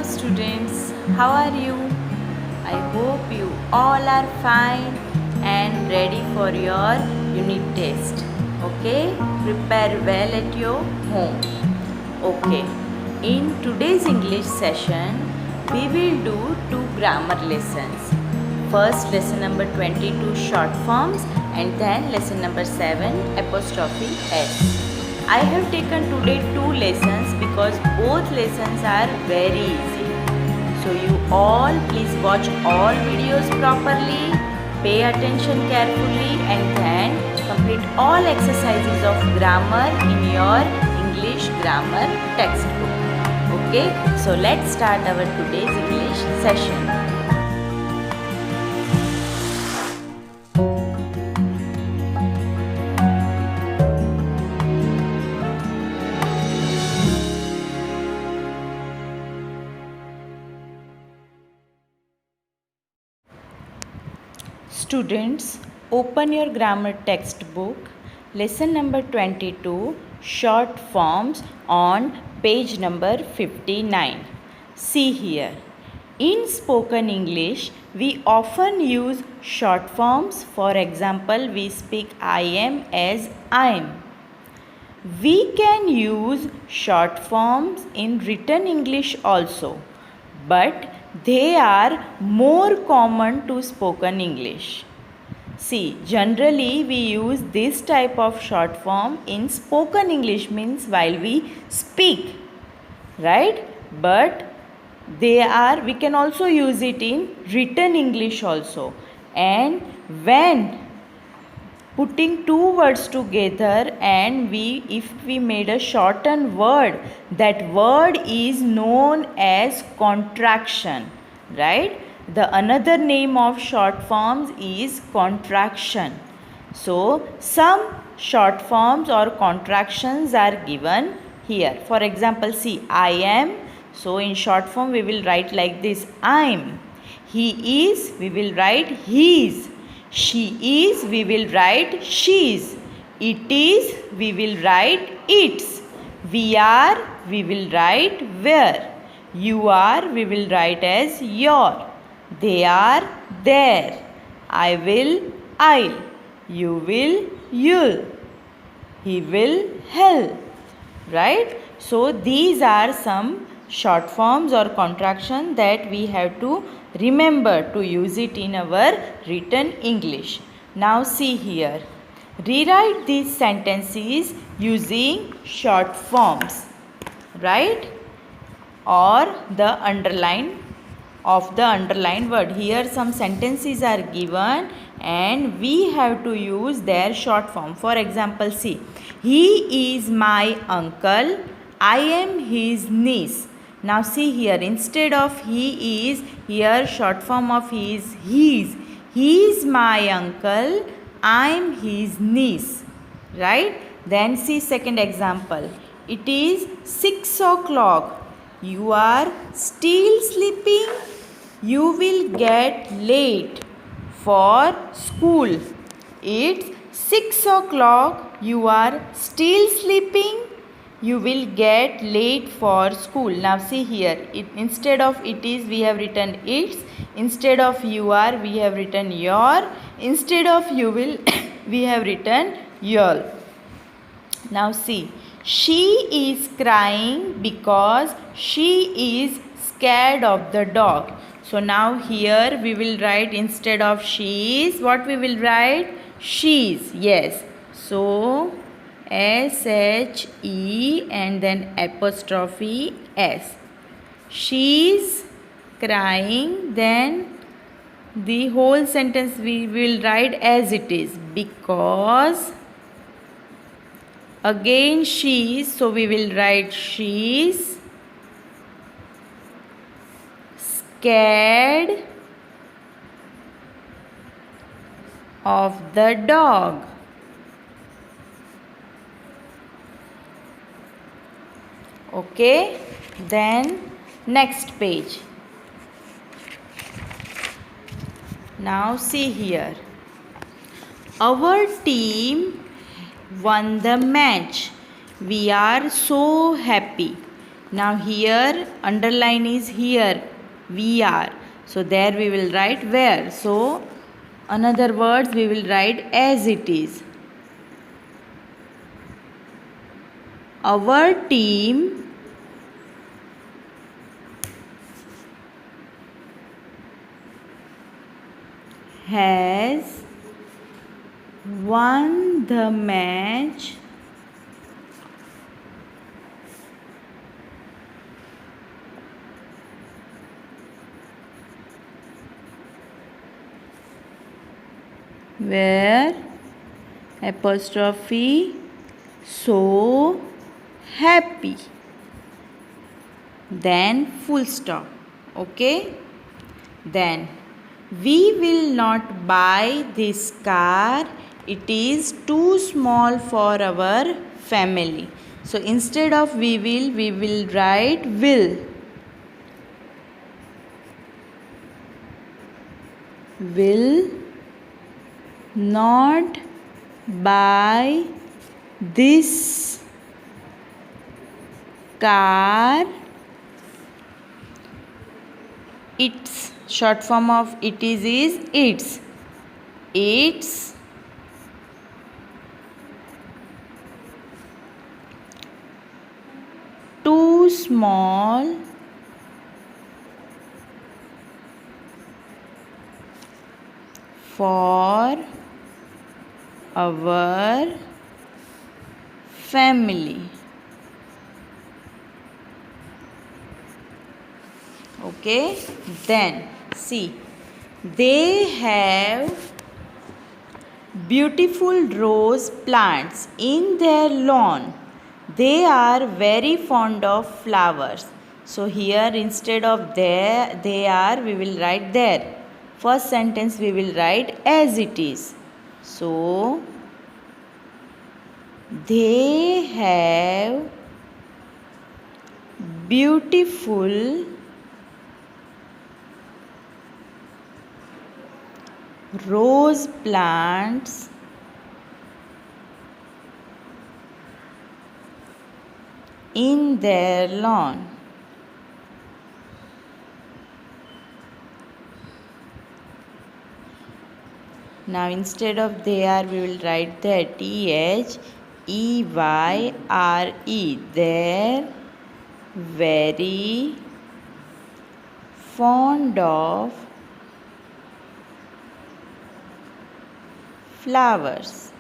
students, how are you? I hope you all are fine and ready for your unit test. Okay, prepare well at your home. Okay, in today's English session, we will do two grammar lessons. First, lesson number 22, short forms, and then lesson number 7, apostrophe S. I have taken today two lessons because both lessons are very easy. So you all please watch all videos properly, pay attention carefully, and then complete all exercises of grammar in your English grammar textbook. Okay, so let's start our today's English session. Students, open your grammar textbook, lesson number 22, short forms on page number 59. See here. In spoken English, we often use short forms. For example, we speak I am as I am. We can use short forms in written English also, but they are more common to spoken English. See, generally we use this type of short form in spoken English, means while we speak, right? But we can also use it in written English also. And when putting two words together and if we made a shortened word, that word is known as contraction, right? The another name of short forms is contraction. So some short forms or contractions are given here. For example, see, I am. So in short form we will write like this, I'm. He is, we will write his. She is, we will write she's. It is, we will write its. We are, we will write were. You are, we will write as your. They are, their. I will, I'll. You will, you'll. He will, he'll. Right? So these are some short forms or contraction that we have to remember to use it in our written English. Now see here. Rewrite these sentences using short forms, right? Or the underline of the underlined word. Here some sentences are given and we have to use their short form. For example, see, he is my uncle, I am his niece. Now see here, instead of he is, here short form of he is his. He is my uncle, I am his niece. Right? Then see second example. It is 6 o'clock. You are still sleeping. You will get late for school. It's 6 o'clock. You are still sleeping. You will get late for school. Now see here, instead of it is we have written its, instead of you are we have written your, instead of you will we have written your. Now see, she is crying because she is scared of the dog. So now here we will write, instead of she is, what we will write? She's. Yes. So S-H-E and then apostrophe S. She's crying. Then the whole sentence we will write as it is, because again she's, so we will write she's scared of the dog. Okay, then next page. Now see here. Our team won the match. We are so happy. Now here underline is here, we are. So there we will write where. So another words we will write as it is. Our team has won the match where apostrophe so happy, then full stop. Okay, then we will not buy this car, it is too small for our family. So instead of we will write will not buy this car. Its short form of it is its. It's too small for our family. Okay, then see, they have beautiful rose plants in their lawn. They are very fond of flowers. So here instead of there, they are, we will write there. First sentence we will write as it is. So they have beautiful rose plants in their lawn. Now instead of they are, we will write there THEYRE. They're very fond of flowers.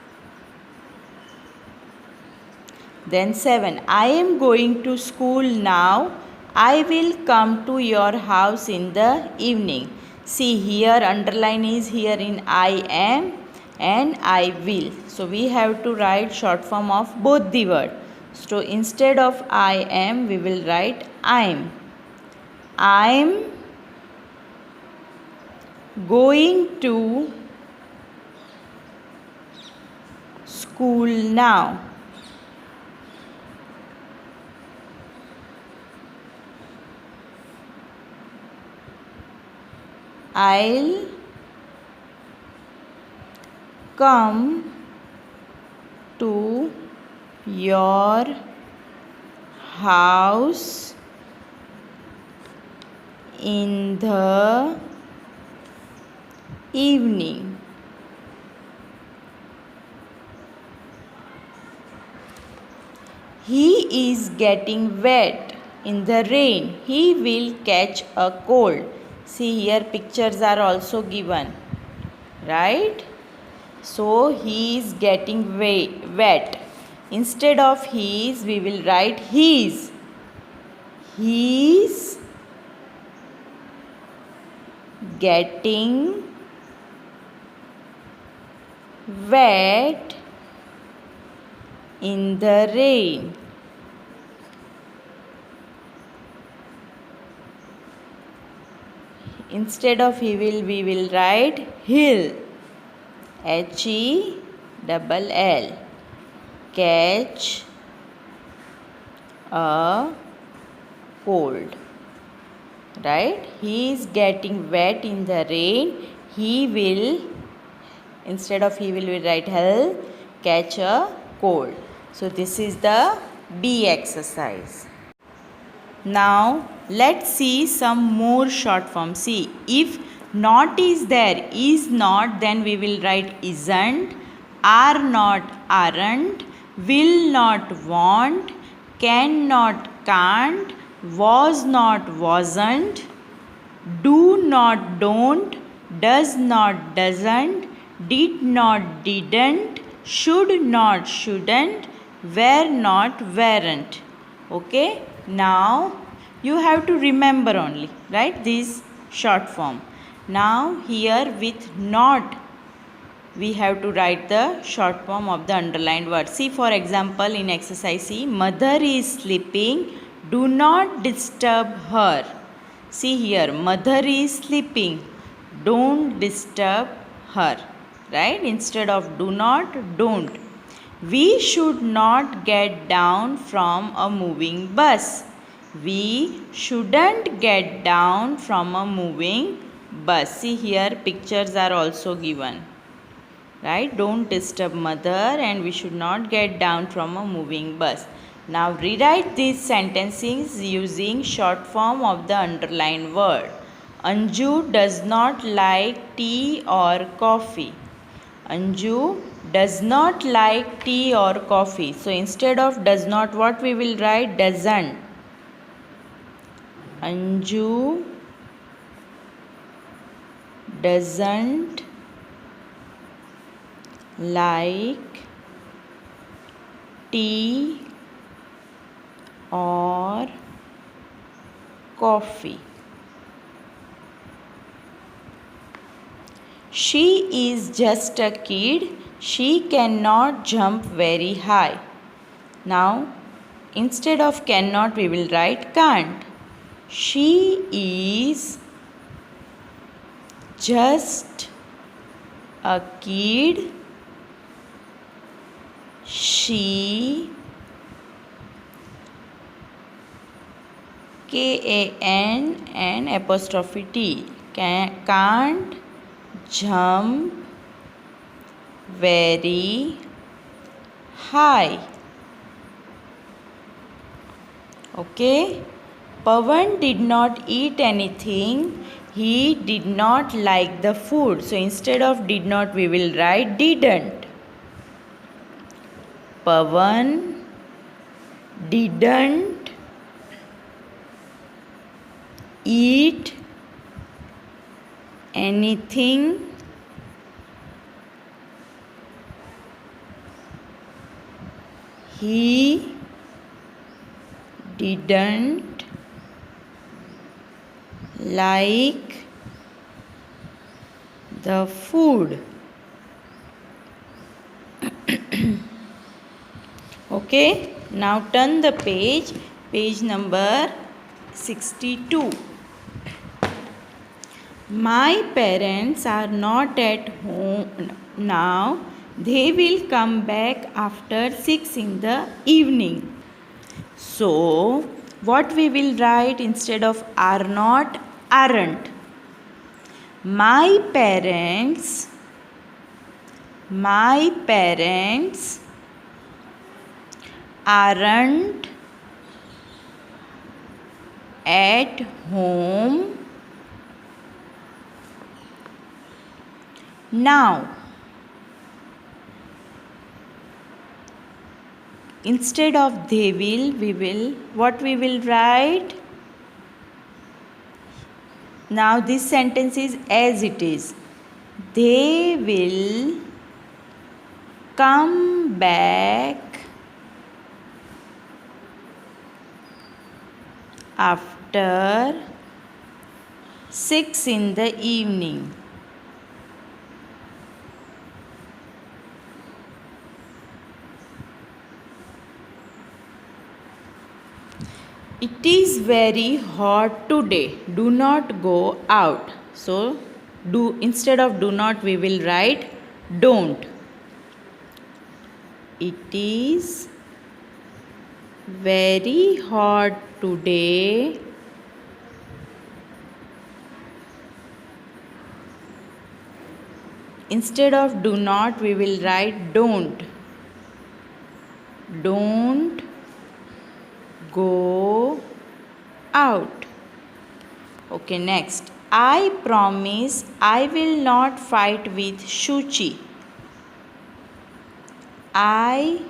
Then 7. I am going to school now. I will come to your house in the evening. See here underline is here in I am and I will. So we have to write short form of both the word. So instead of I am we will write I'm. I'm going to school now. I'll come to your house in the evening. He is getting wet in the rain. He will catch a cold. See here pictures are also given, right? So he is getting wet. Instead of his we will write his. He is getting wet in the rain. Instead of he will, we will write he'll. HELL. Catch a cold. Right? He is getting wet in the rain. He will, instead of he will, we write he'll catch a cold. So this is the B exercise. Now let's see some more short form. See, if not is there, is not, then we will write isn't, are not, aren't, will not, won't, cannot, can't, was not, wasn't, do not, don't, does not, doesn't, did not, didn't, should not, shouldn't, were not, weren't. Okay, now you have to remember only, right, this short form. Now here with not we have to write the short form of the underlined word. See, for example, in exercise C, mother is sleeping, do not disturb her. See here, mother is sleeping, don't disturb her, right? Instead of do not, don't. We should not get down from a moving bus. We shouldn't get down from a moving bus. See here, pictures are also given. Right? Don't disturb mother, and we should not get down from a moving bus. Now rewrite these sentences using short form of the underlined word. Anju does not like tea or coffee. Anju does not like tea or coffee. So instead of does not, what we will write? Doesn't. Anju doesn't like tea or coffee. She is just a kid. She cannot jump very high. Now, instead of cannot, we will write can't. She is just a kid. She K-A-N and apostrophe T can't jump very high. Okay. Pawan did not eat anything. He did not like the food. So instead of did not, we will write didn't. Pawan didn't eat anything. He didn't like the food. Okay, now turn the page, page number 62. My parents are not at home now. They will come back after 6 in the evening. So, what we will write instead of are not, aren't. My parents aren't at home now. Instead of they will, we will, what we will write? Now this sentence is as it is. They will come back after 6 in the evening. It is very hot today. Do not go out. So, instead of do not, we will write don't. It is very hot today. Instead of do not, we will write don't. Don't go out. Okay, next. I promise I will not fight with Shuchi. I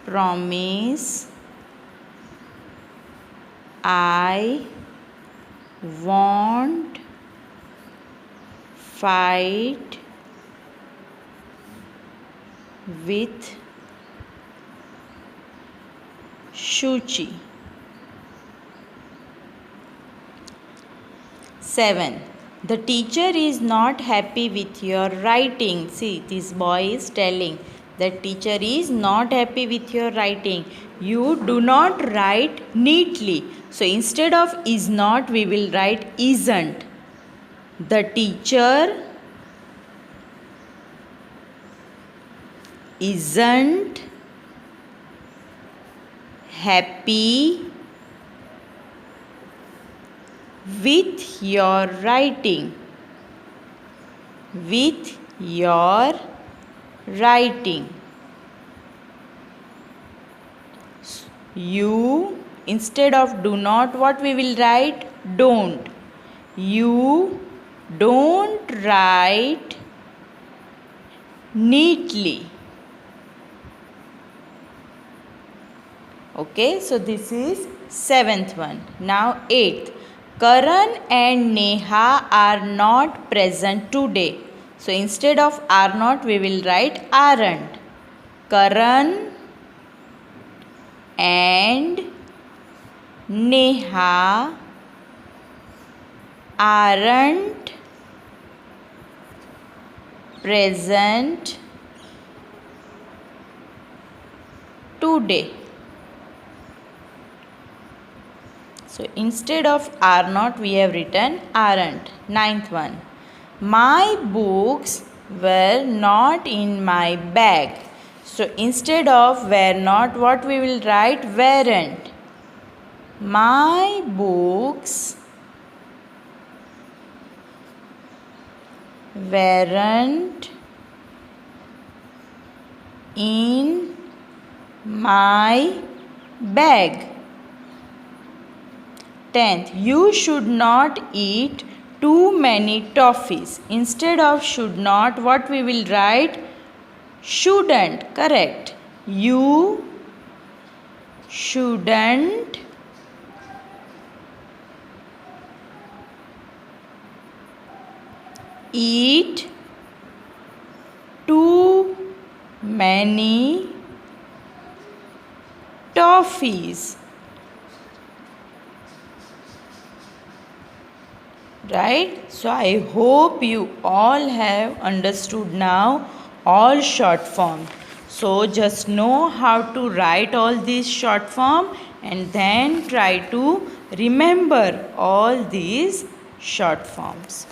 promise I won't fight with Shuchi. 7. The teacher is not happy with your writing. See, this boy is telling that teacher is not happy with your writing. You do not write neatly. So instead of is not, we will write isn't. The teacher isn't happy with your writing. With your writing. You, instead of do not, what we will write? Don't. You don't write neatly. Okay, so this is 7th one. Now 8th. Karan and Neha are not present today. So instead of are not, we will write aren't. Karan and Neha aren't present today. So instead of are not, we have written aren't. 9th one. My books were not in my bag. So instead of were not, what we will write? Weren't. My books weren't in my bag. 10th. You should not eat too many toffees. Instead of should not, what we will write? Shouldn't. Correct. You shouldn't eat too many toffees. Right? So I hope you all have understood now all short form. So just know how to write all these short form and then try to remember all these short forms.